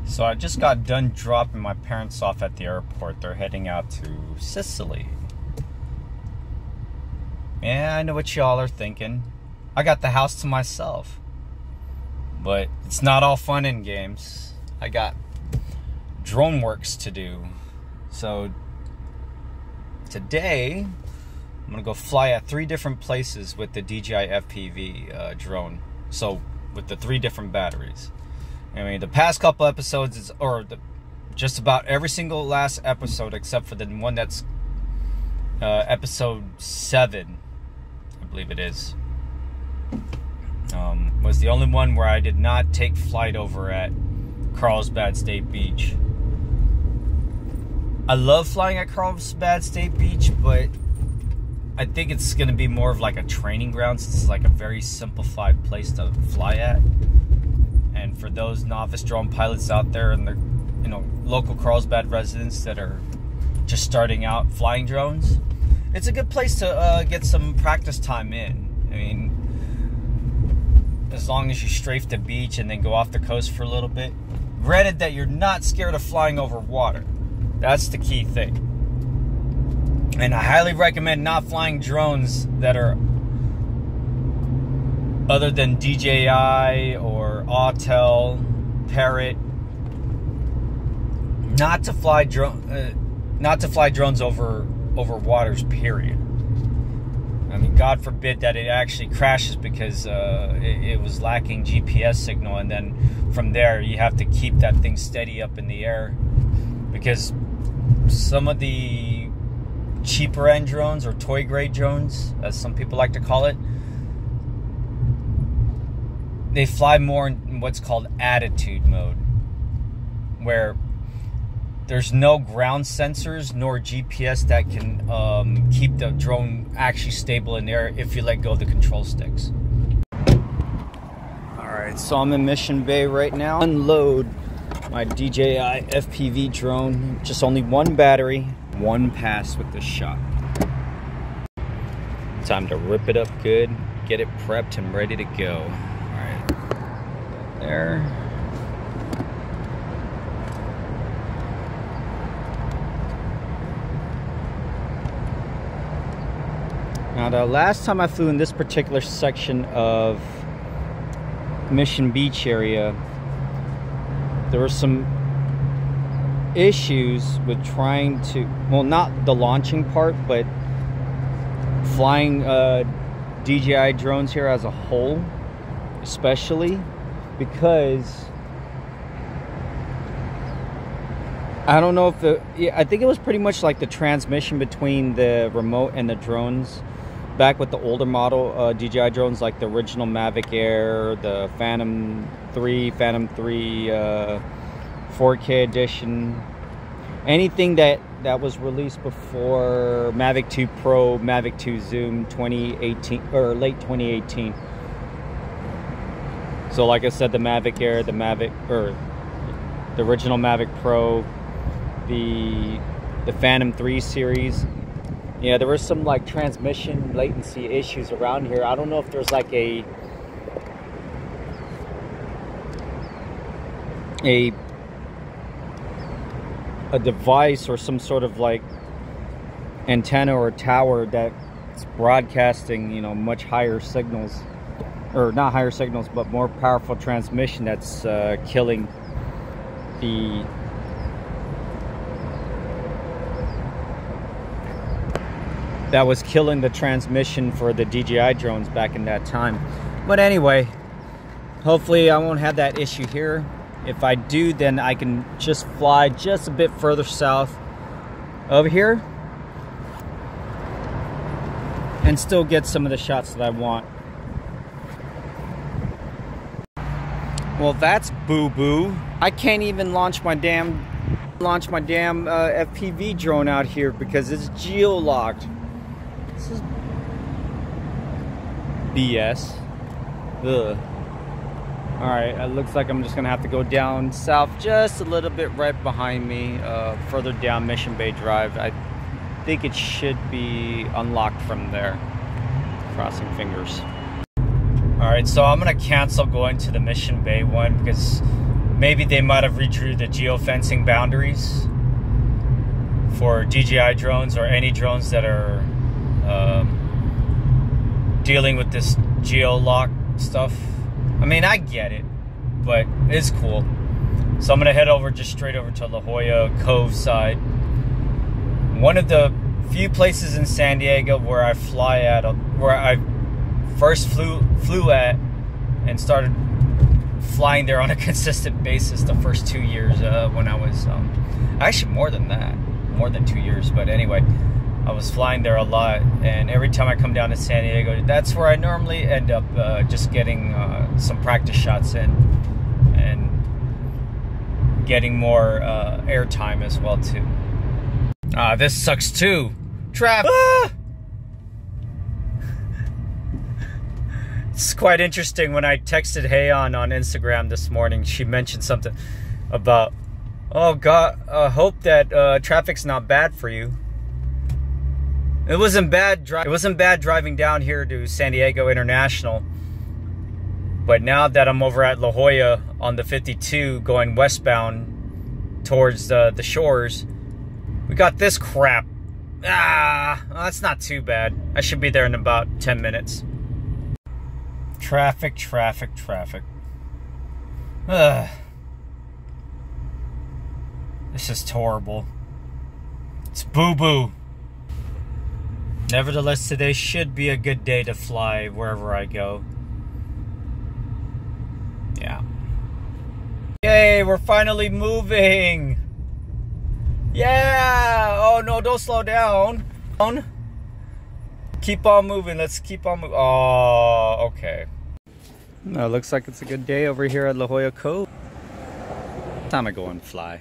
So I just got done dropping my parents off at the airport. They're heading out to Sicily. Yeah, I know what y'all are thinking. I got the house to myself. But it's not all fun and games. I got drone works to do. So today, I'm going to go fly at 3 different places with the DJI FPV drone. So with the 3 different batteries. I mean, the past couple episodes, just about every single last episode, except for the one that's episode 7, I believe it is, was the only one where I did not take flight over at Carlsbad State Beach. I love flying at Carlsbad State Beach, but I think it's going to be more of like a training ground, since it's like a very simplified place to fly at. And for those novice drone pilots out there and the local Carlsbad residents that are just starting out flying drones, it's a good place to get some practice time in. I mean, as long as you strafe the beach and then go off the coast for a little bit. Granted that you're not scared of flying over water. That's the key thing. And I highly recommend not flying drones that are other than DJI or Autel, Parrot. Not to fly drones over waters, period. I mean, God forbid that it actually crashes because it was lacking GPS signal, and then from there you have to keep that thing steady up in the air, because some of the cheaper end drones, or toy grade drones, as some people like to call it, they fly more in what's called attitude mode, where there's no ground sensors nor GPS that can keep the drone actually stable in the air if you let go of the control sticks. Alright, so I'm in Mission Bay right now. Unload my DJI FPV drone. Just only 1 battery, 1 pass with the shot. Time to rip it up good, get it prepped and ready to go. Alright, there. Now, the last time I flew in this particular section of Mission Beach area, there were some issues with trying to, well, not the launching part, but flying DJI drones here as a whole, especially because I don't know if I think it was pretty much like the transmission between the remote and the drones back with the older model DJI drones, like the original Mavic Air, the Phantom 3, 4K edition, anything that was released before Mavic 2 Pro, Mavic 2 Zoom 2018 or late 2018. So like I said, the Mavic Air, the original Mavic Pro, the Phantom 3 series. Yeah, there was some like transmission latency issues around here. I don't know if there's like a device or some sort of like antenna or tower that's broadcasting, much higher signals, or not higher signals, but more powerful transmission that's killing the transmission for the DJI drones back in that time. But anyway, hopefully I won't have that issue here. If I do, then I can just fly just a bit further south over here and still get some of the shots that I want. Well, that's boo-boo. I can't even launch my damn FPV drone out here because it's geo-locked. This is BS. Ugh. Alright, it looks like I'm just gonna have to go down south just a little bit right behind me, further down Mission Bay Drive. I think it should be unlocked from there. Crossing fingers. Alright, so I'm gonna cancel going to the Mission Bay one because maybe they might have redrew the geofencing boundaries for DJI drones or any drones that are dealing with this geolock stuff. I mean, I get it, but it's cool. So I'm gonna head over just straight over to La Jolla Cove side. One of the few places in San Diego where I fly at, where I first flew at and started flying there on a consistent basis the first 2 years when I was actually more than 2 years, but anyway, I was flying there a lot, and every time I come down to San Diego, that's where I normally end up just getting some practice shots in and getting more airtime as well too. This sucks too. Traffic. It's quite interesting. When I texted Hayon on Instagram this morning, she mentioned something about, oh God, hope that traffic's not bad for you. It wasn't bad driving down here to San Diego International, but now that I'm over at La Jolla on the 52 going westbound towards the shores, we got this crap. Well, that's not too bad. I should be there in about 10 minutes. Traffic. Ugh. This is horrible. It's boo-boo. Nevertheless, today should be a good day to fly wherever I go. Yeah. Yay, we're finally moving. Yeah. Oh no, don't slow down. Keep on moving. Let's keep on moving. Oh, okay. No, looks like it's a good day over here at La Jolla Cove. Time to go and fly.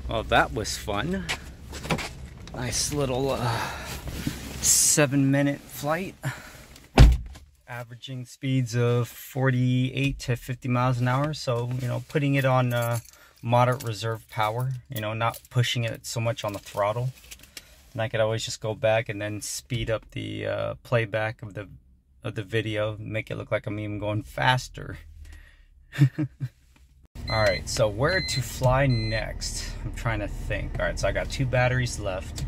Well, that was fun. Nice little 7-minute flight. Averaging speeds of 48 to 50 miles an hour. So, you know, putting it on moderate reserve power, you know, not pushing it so much on the throttle. And I could always just go back and then speed up the playback of the video, make it look like I'm even going faster. Alright, so where to fly next? I'm trying to think. Alright, so I got 2 batteries left.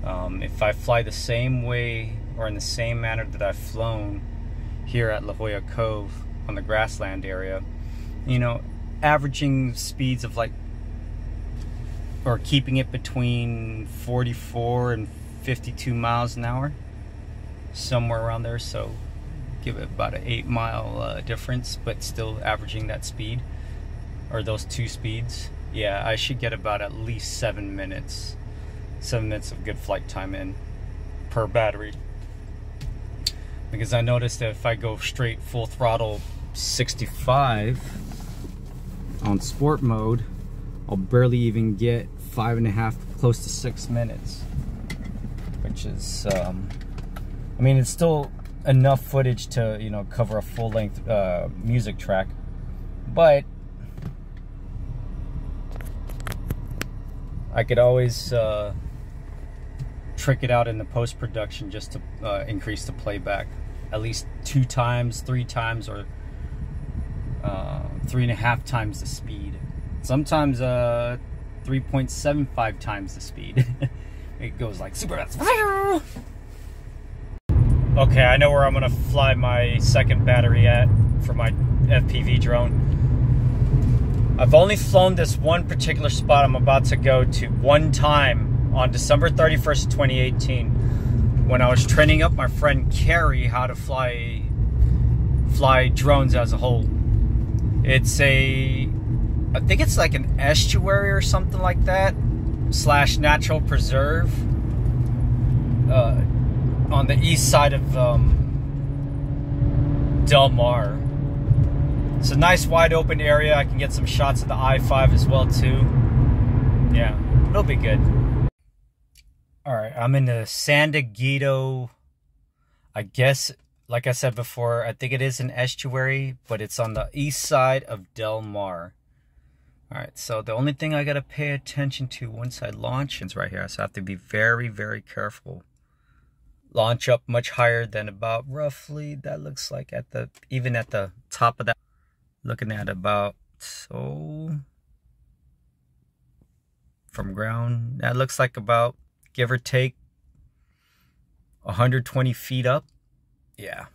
If I fly the same way or in the same manner that I've flown here at La Jolla Cove on the grassland area, you know, averaging speeds of like, or keeping it between 44 and 52 miles an hour, somewhere around there. So give it about an 8-mile difference, but still averaging that speed, or those 2 speeds. Yeah, I should get about at least 7 minutes of good flight time in per battery. Because I noticed that if I go straight full throttle 65 on sport mode, I'll barely even get 5.5, close to 6 minutes, which is I mean, it's still enough footage to, you know, cover a full-length music track, but I could always trick it out in the post-production just to increase the playback at least 2 times, 3 times, or 3.5 times the speed. Sometimes 3.75 times the speed. It goes like super fast. Okay, I know where I'm gonna fly my second battery at for my FPV drone. I've only flown this one particular spot I'm about to go to one time on December 31st, 2018, when I was training up my friend Carrie how to fly drones as a whole. It's I think it's like an estuary or something like that, / natural preserve, on the east side of Del Mar. It's a nice wide open area. I can get some shots of the I-5 as well too. Yeah, it'll be good. Alright, I'm in the San Diego, I guess, like I said before, I think it is an estuary, but it's on the east side of Del Mar. Alright, so the only thing I gotta pay attention to once I launch is right here, so I have to be very, very careful. Launch up much higher than about roughly, that looks like even at the top of that, looking at about, so, from ground, that looks like about, give or take, 120 feet up. Yeah.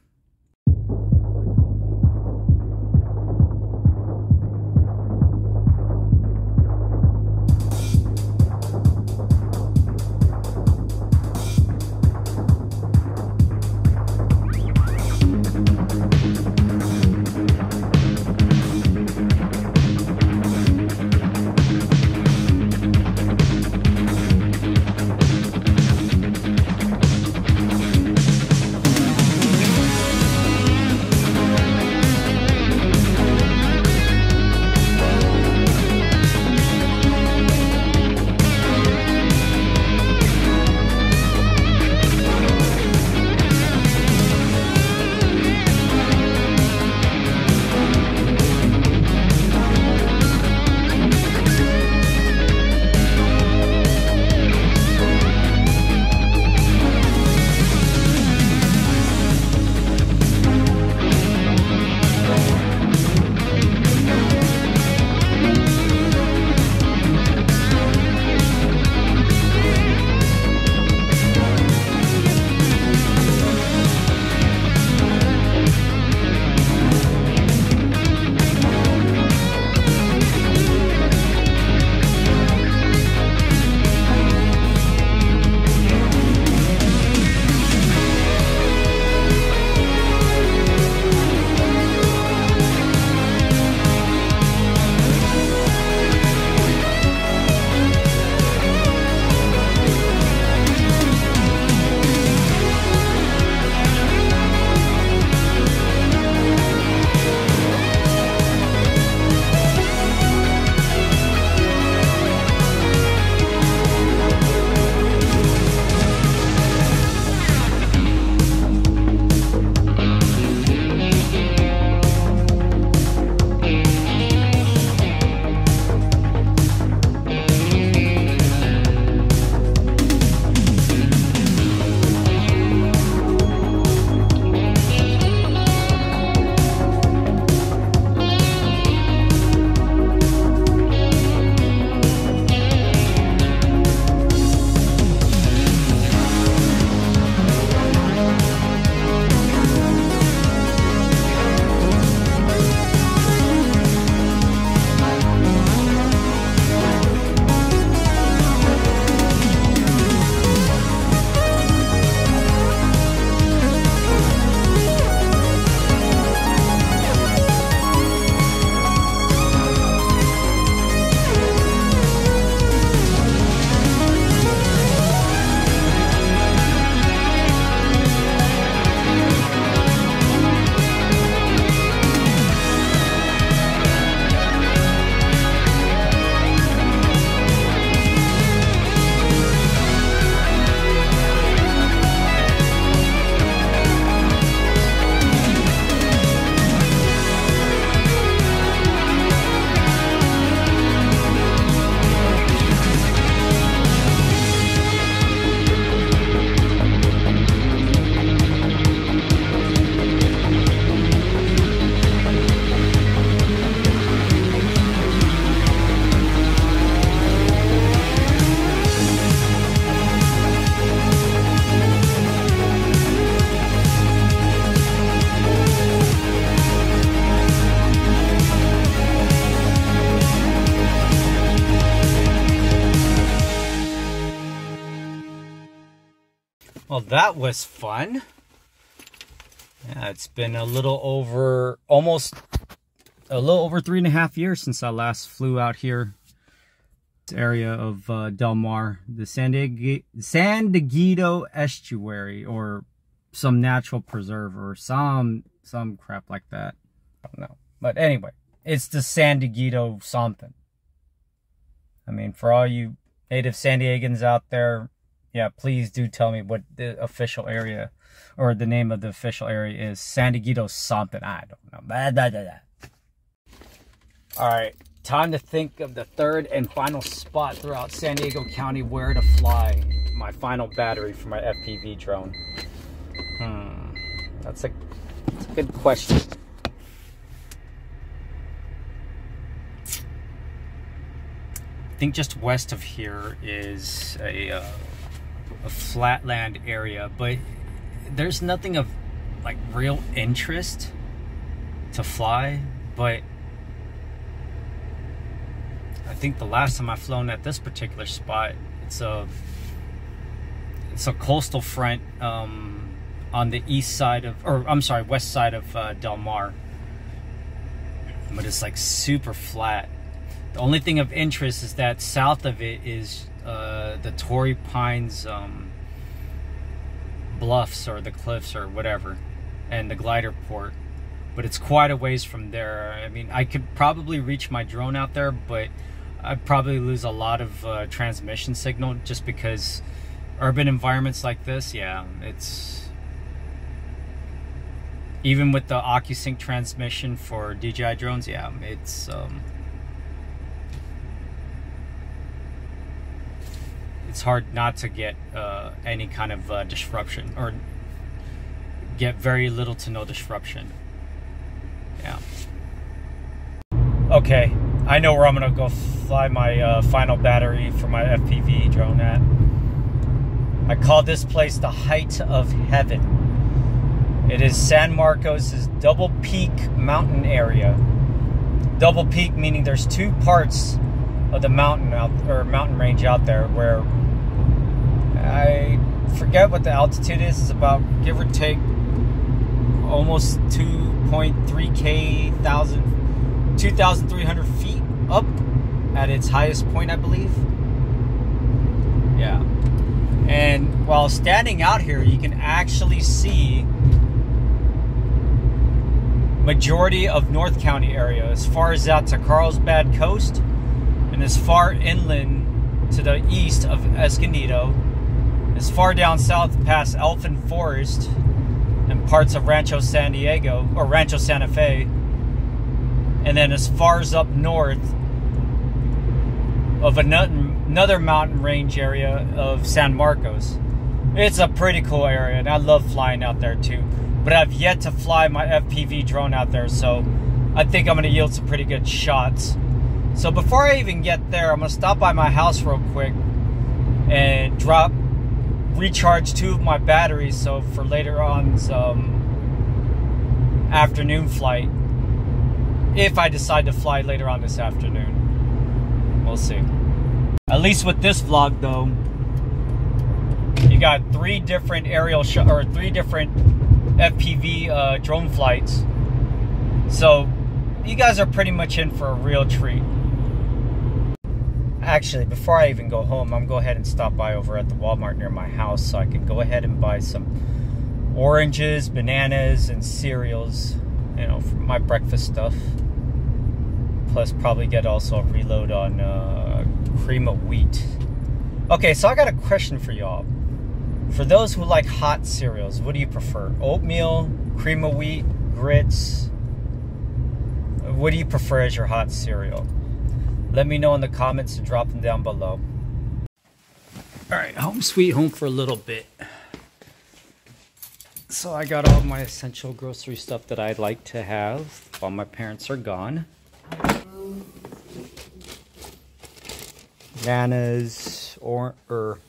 Well, that was fun. Yeah, it's been a little over 3.5 years since I last flew out here. This area of Del Mar, the San Dieguito Estuary, or some natural preserve, or some crap like that. I don't know. But anyway, it's the San Dieguito something. I mean, for all you native San Diegans out there, yeah, please do tell me what the official area, or the name of the official area is. San Dieguito something. I don't know. Alright, time to think of the third and final spot throughout San Diego County where to fly my final battery for my FPV drone. That's a good question. I think just west of here is a flatland area, but there's nothing of like real interest to fly. But I think the last time I've flown at this particular spot, it's a coastal front on the east side of, or I'm sorry, west side of Del Mar, but it's like super flat. The only thing of interest is that south of it is the Torrey Pines bluffs, or the cliffs, or whatever, and the glider port. But it's quite a ways from there. I mean, I could probably reach my drone out there, but I'd probably lose a lot of transmission signal, just because urban environments like this, yeah, it's... Even with the OcuSync transmission for DJI drones, yeah, it's hard not to get any kind of disruption, or get very little to no disruption. Yeah. Okay, I know where I'm gonna go fly my final battery for my FPV drone at. I call this place the height of heaven. It is San Marcos' Double Peak mountain area. Double Peak meaning there's two parts of the mountain mountain range out there, where I forget what the altitude is. It's about, give or take, almost 2,300 feet up at its highest point, I believe. Yeah. And while standing out here, you can actually see majority of North County area, as far as out to Carlsbad Coast, and as far inland to the east of Escondido, as far down south past Elfin Forest and parts of Rancho San Diego, or Rancho Santa Fe, and then as far as up north of another mountain range area of San Marcos. It's a pretty cool area, and I love flying out there too. But I've yet to fly my FPV drone out there, so I think I'm going to yield some pretty good shots. So before I even get there, I'm going to stop by my house real quick and recharge 2 of my batteries, so for later on's afternoon flight, if I decide to fly later on this afternoon. We'll see. At least with this vlog, though, you got 3 different aerial 3 different FPV drone flights, so you guys are pretty much in for a real treat. Actually, before I even go home, I'm going to go ahead and stop by over at the Walmart near my house, so I can go ahead and buy some oranges, bananas, and cereals, you know, for my breakfast stuff. Plus probably get also a reload on cream of wheat. Okay, so I got a question for y'all. For those who like hot cereals, what do you prefer? Oatmeal, cream of wheat, grits? What do you prefer as your hot cereal? Let me know in the comments and drop them down below. Alright, home sweet home for a little bit. So I got all my essential grocery stuff that I'd like to have while my parents are gone. Bananas, or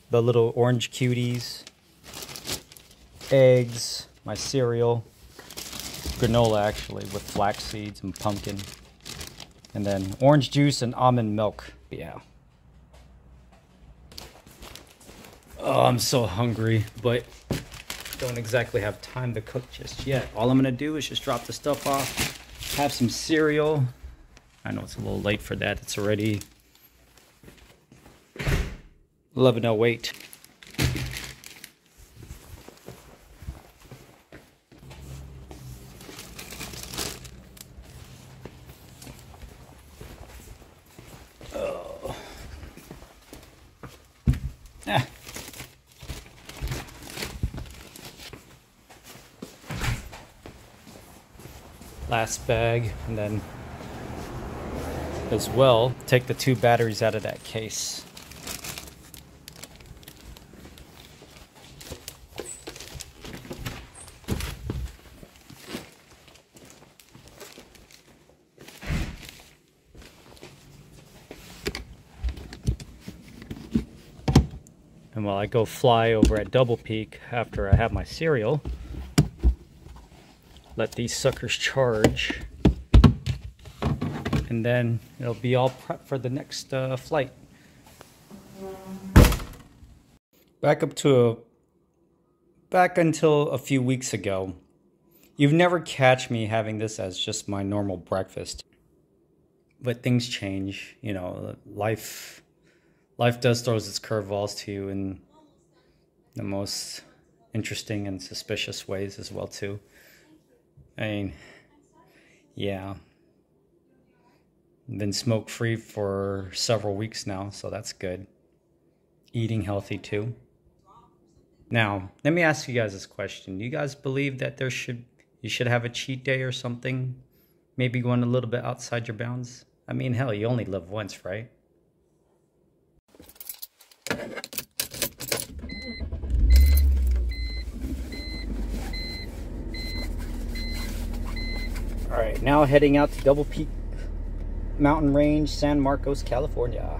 the little orange cuties. Eggs, my cereal, granola actually, with flax seeds and pumpkin, and then orange juice and almond milk. Yeah. Oh, I'm so hungry, but don't exactly have time to cook just yet. All I'm gonna do is just drop the stuff off, have some cereal. I know it's a little late for that. It's already 11:08. Last bag, and then as well take the 2 batteries out of that case. And while I go fly over at Double Peak after I have my cereal, let these suckers charge, and then it'll be all prepped for the next flight. Back until a few weeks ago, you've never catch me having this as just my normal breakfast. But things change, you know, life does throws its curveballs to you in the most interesting and suspicious ways as well too. I mean, yeah, I've been smoke-free for several weeks now, so that's good. Eating healthy too. Now, let me ask you guys this question. Do you guys believe that you should have a cheat day or something? Maybe going a little bit outside your bounds? I mean, hell, you only live once, right? All right, now heading out to Double Peak Mountain Range, San Marcos, California.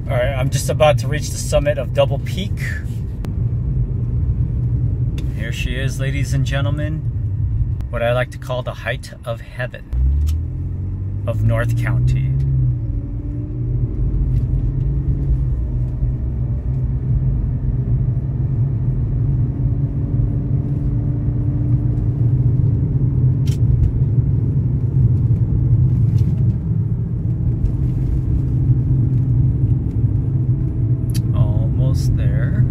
All right, I'm just about to reach the summit of Double Peak. Here she is, ladies and gentlemen. What I like to call the height of heaven of North County. There.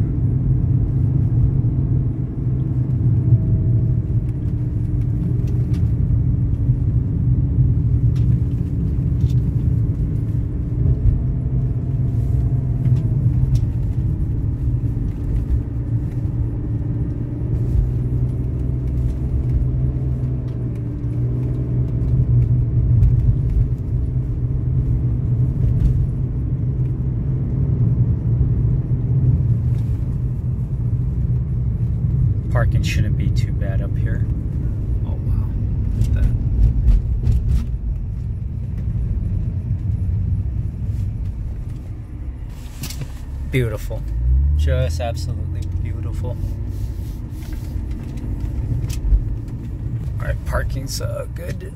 Parking shouldn't be too bad up here. Oh wow, look at that. Beautiful. Just absolutely beautiful. Alright, parking's good.